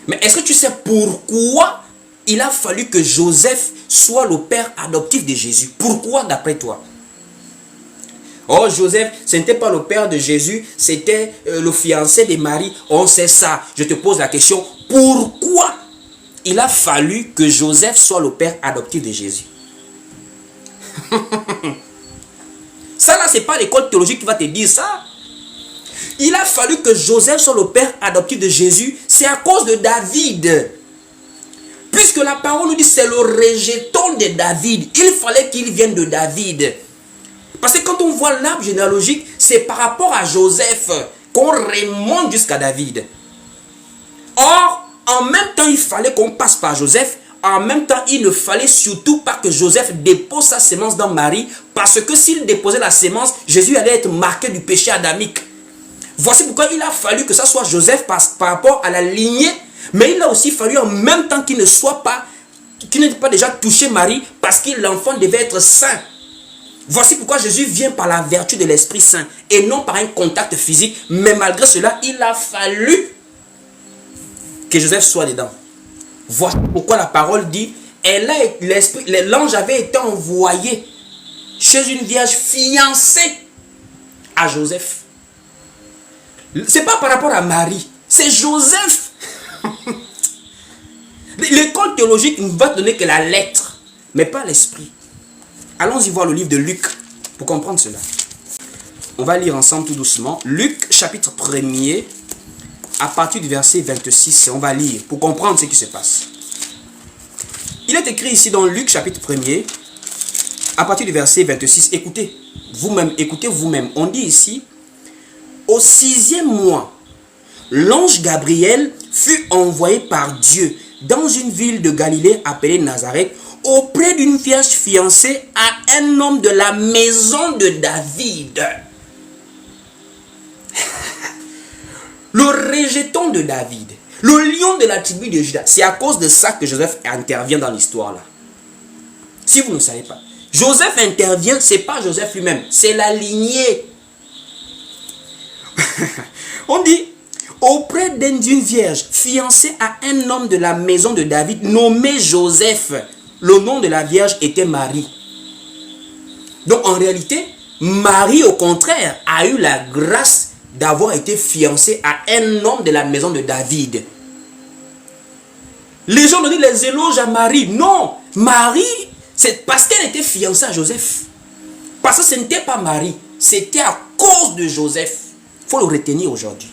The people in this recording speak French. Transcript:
Mais est-ce que tu sais pourquoi il a fallu que Joseph soit le père adoptif de Jésus? Pourquoi d'après toi? Oh, Joseph, ce n'était pas le père de Jésus, c'était le fiancé de Marie. On sait ça. Je te pose la question, pourquoi il a fallu que Joseph soit le père adoptif de Jésus? Ça là, c'est pas l'école théologique qui va te dire ça. Il a fallu que Joseph soit le père adoptif de Jésus, c'est à cause de David. Puisque la parole nous dit c'est le rejeton de David. Il fallait qu'il vienne de David. Parce que quand on voit l'arbre généalogique, c'est par rapport à Joseph qu'on remonte jusqu'à David. Or, en même temps, il fallait qu'on passe par Joseph. En même temps, il ne fallait surtout pas que Joseph dépose sa sémence dans Marie. Parce que s'il déposait la sémence, Jésus allait être marqué du péché adamique. Voici pourquoi il a fallu que ça soit Joseph par rapport à la lignée. Mais il a aussi fallu en même temps qu'il ne soit pas, qu'il n'ait pas déjà touché Marie. Parce que l'enfant devait être saint. Voici pourquoi Jésus vient par la vertu de l'Esprit Saint et non par un contact physique. Mais malgré cela, il a fallu que Joseph soit dedans. Voici pourquoi la parole dit, l'ange avait été envoyé chez une vierge fiancée à Joseph. Ce n'est pas par rapport à Marie, c'est Joseph. L'école théologique ne va donner que la lettre, mais pas l'esprit. Allons-y voir le livre de Luc pour comprendre cela. On va lire ensemble tout doucement. Luc chapitre 1er, à partir du verset 26. On va lire pour comprendre ce qui se passe. Il est écrit ici dans Luc chapitre 1er, à partir du verset 26. Écoutez vous-même. On dit ici, au 6e mois, l'ange Gabriel fut envoyé par Dieu dans une ville de Galilée appelée Nazareth, auprès d'une vierge fiancée à un homme de la maison de David. Le rejeton de David, le lion de la tribu de Juda. C'est à cause de ça que Joseph intervient dans l'histoire là. Si vous ne savez pas, Joseph intervient, c'est pas Joseph lui-même, c'est la lignée. On dit, auprès d'une vierge fiancée à un homme de la maison de David nommé Joseph. Le nom de la vierge était Marie. Donc en réalité, Marie au contraire a eu la grâce d'avoir été fiancée à un homme de la maison de David. Les gens donnent les éloges à Marie. Non, Marie, c'est parce qu'elle était fiancée à Joseph. Parce que ce n'était pas Marie, c'était à cause de Joseph. Il faut le retenir aujourd'hui.